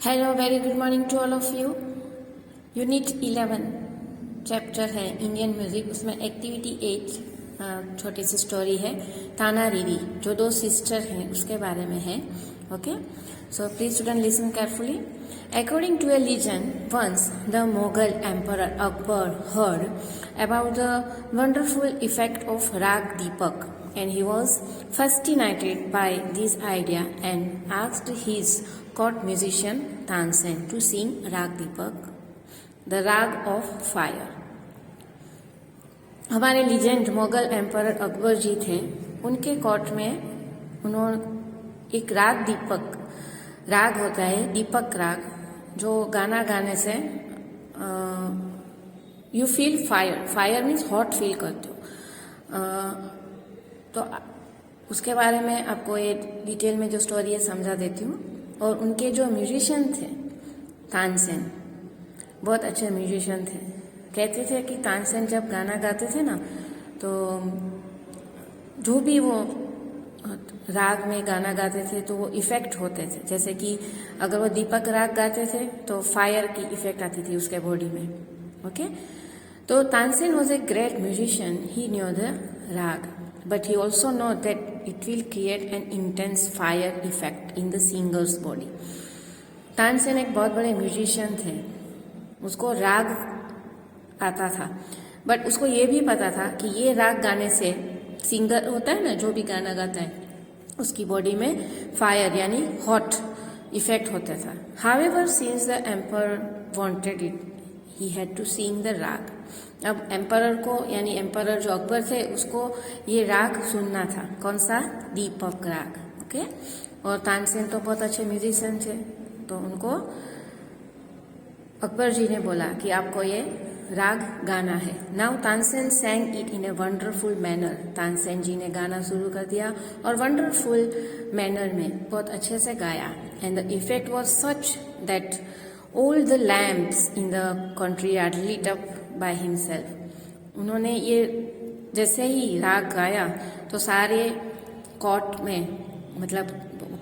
Hello very good morning to all of you. Unit 11 chapter है Indian music, उसमें activity 8 छोटी सी story है ताना रीरी, जो दो सिस्टर हैं उसके बारे में है। Okay, so please student listen carefully. According to a legend, once the Mughal Emperor Akbar heard about the wonderful effect of Rag Deepak, and he was fascinated by this idea and asked his court musician Tansen to sing Rag Deepak, the Rag of Fire. हमारे legend Mughal emperor Akbar जी थे, उनके court में उन्होंने एक राग दीपक, राग होता है दीपक राग, जो गाना गाने से you feel fire, fire means hot feel करते हो। तो उसके बारे में आपको ये डिटेल में जो स्टोरी है समझा देती हूँ। और उनके जो म्यूजिशियन थे तानसेन, बहुत अच्छे म्यूजिशियन थे। कहते थे कि तानसेन जब गाना गाते थे ना, तो जो भी वो राग में गाना गाते थे तो वो इफेक्ट होते थे। जैसे कि अगर वो दीपक राग गाते थे तो फायर की इफेक्ट आती थी उसके बॉडी में। ओके, तो Tansen was a great musician, he knew the raga, but he also know that it will create an intense fire effect in the singer's body. Tansen एक बहुत बड़े म्यूजिशियन थे, उसको राग आता था, बट उसको ये भी पता था कि ये राग गाने से सिंगर होता है ना, जो भी गाना गाता है, उसकी बॉडी में फायर यानी हॉट इफेक्ट होता था। However since the emperor wanted it, he had to sing the raga. अब एम्परर को यानी एम्परर जो अकबर थे उसको ये राग सुनना था। कौन सा? दीपक राग। ओके, और तानसेन तो बहुत अच्छे म्यूजिशियन थे, तो उनको अकबर जी ने बोला कि आपको ये राग गाना है। Now Tansen sang it in a wonderful manner. Tansen ji ने गाना शुरू कर दिया और वंडरफुल मैनर में बहुत अच्छे से गाया। And the effect was such that all the lamps in the country are lit up by himself. उन्होंने ये जैसे ही राग गाया तो सारे कोर्ट में, मतलब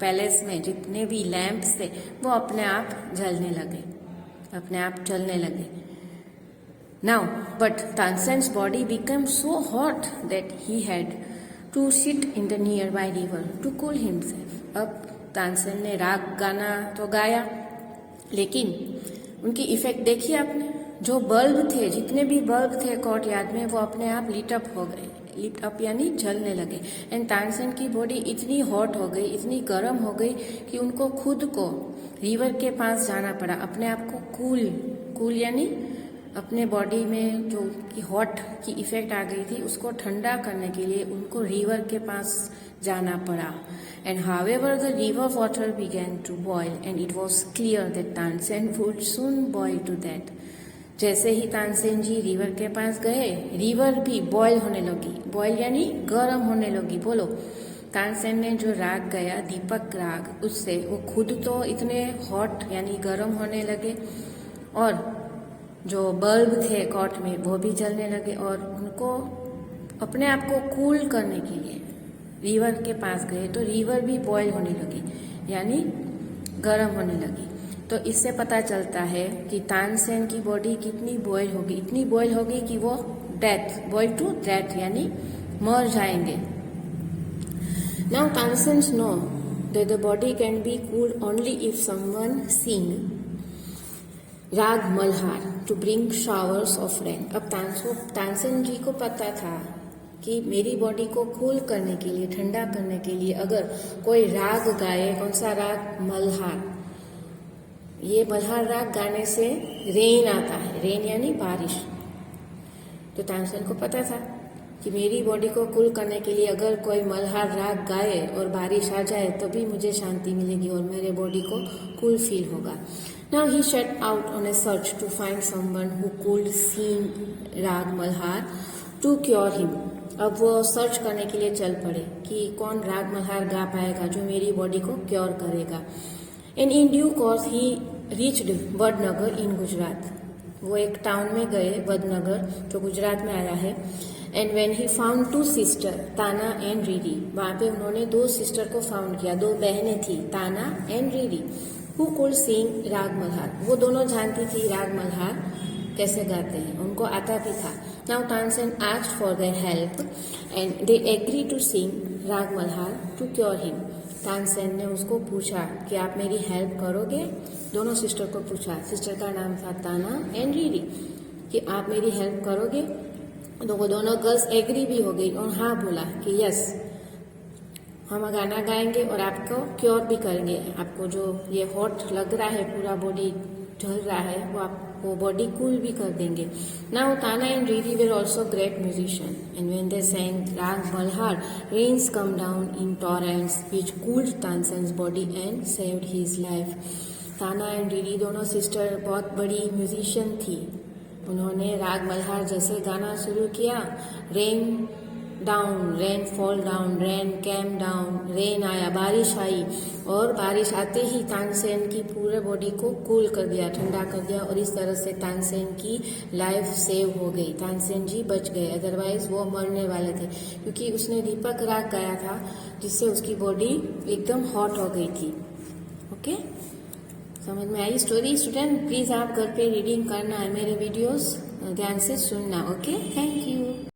पैलेस में जितने भी लैम्प्स थे वो अपने आप जलने लगे, अपने आप चलने लगे। Now, but Tansen's body became so hot that he had to sit in the nearby river to cool himself. अब तानसेन ने राग गाना तो गाया, लेकिन उनकी इफेक्ट देखिए आपने। जो बल्ब थे, जितने भी बल्ब थे कोर्ट यार्ड में, वो अपने आप लिट अप हो गए। लिट अप यानी जलने लगे। एंड तानसेन की बॉडी इतनी हॉट हो गई, इतनी गर्म हो गई कि उनको खुद को रिवर के पास जाना पड़ा, अपने आप को कूल यानी अपने बॉडी में जो की हॉट की इफेक्ट आ गई थी उसको ठंडा करने के लिए उनको रिवर के पास जाना पड़ा। And however the river water began to boil and it was clear that Tansen would soon boil to that. जैसे ही तानसेन जी रिवर के पास गए, रिवर भी बॉयल होने लगी। बॉयल यानी गर्म होने लगी। बोलो, तानसेन ने जो राग गाया दीपक राग, उससे वो खुद तो इतने हॉट यानी गर्म होने लगे, और जो बल्ब थे कोर्ट में वो भी जलने लगे, और उनको अपने आप को कूल करने के लिए रिवर के पास गए तो रिवर भी बॉयल होने लगी यानी गर्म होने लगी। तो इससे पता चलता है कि तानसेन की बॉडी कितनी बॉयल होगी, इतनी बॉयल होगी कि वो डेथ, बॉयल टू डेथ यानी मर जाएंगे। Now Tansen know that the body can be cool only if someone sing raga Malhar to bring showers of rain. अब तानसेन जी को पता था कि मेरी बॉडी को कूल करने के लिए, ठंडा करने के लिए अगर कोई राग गाए, कौन सा राग? मल्हार। ये मल्हार राग गाने से रेन आता है, रेन यानी बारिश। तो तानसेन को पता था कि मेरी बॉडी को कूल करने के लिए अगर कोई मल्हार राग गाए और बारिश आ जाए तो भी मुझे शांति मिलेगी और मेरे बॉडी को कूल फील होगा। Now he set out on a search to find someone who could sing राग मल्हार to cure him. अब वो सर्च करने के लिए चल पड़े कि कौन राग मल्हार गा पाएगा जो मेरी बॉडी को क्योर करेगा। And in due course he reached Vadnagar in Gujarat. वो एक टाउन में गए, वडनगर, जो गुजरात में आया है। And when he found to sister Tana and Riri, वहाँ पे उन्होंने दो सिस्टर को फाउंड किया, दो बहनें थी ताना and Riri. Who could sing raga Malhar, वो दोनों जानती थी राग मल्हार कैसे गाते हैं, उनको आता भी था. Now Tansen asked for their help and they agree to sing raga Malhar to cure him. Tansen ने उसको पूछा कि आप मेरी हेल्प करोगे, दोनों सिस्टर को पूछा, सिस्टर का नाम था ताना एंड रीरी, कि आप मेरी हेल्प करोगे. तो वो दोनों गर्ल्स एग्री भी हो गई और हाँ बोला कि यस, हम गाना गाएंगे और आपको क्योर भी करेंगे. आपको जो ये हॉट लग रहा है, पूरा बॉडी जल रहा है, वो आपको बॉडी कूल भी कर देंगे. Now Tana and Riri were also great musician and when they sang raga Malhar, rains come down in torrents which cooled Tansen's body and saved his life. Tana and Riri दोनों सिस्टर बहुत बड़ी म्यूजिशियन थी. उन्होंने राग मल्हार जैसे गाना शुरू किया, rain down, rain fall down, rain came down, rain आया, बारिश आई, और बारिश आते ही तानसेन की पूरे बॉडी को कूल कर दिया, ठंडा कर दिया, और इस तरह से तानसेन की लाइफ सेव हो गई. तानसेन जी बच गए, अदरवाइज वो मरने वाले थे, क्योंकि उसने दीपक राग गाया था जिससे उसकी बॉडी एकदम हॉट हो गई थी. ओके, समझ में आई स्टोरी स्टूडेंट? प्लीज आप घर पे रीडिंग करना है, मेरे वीडियोस ध्यान से सुनना. Okay, thank you.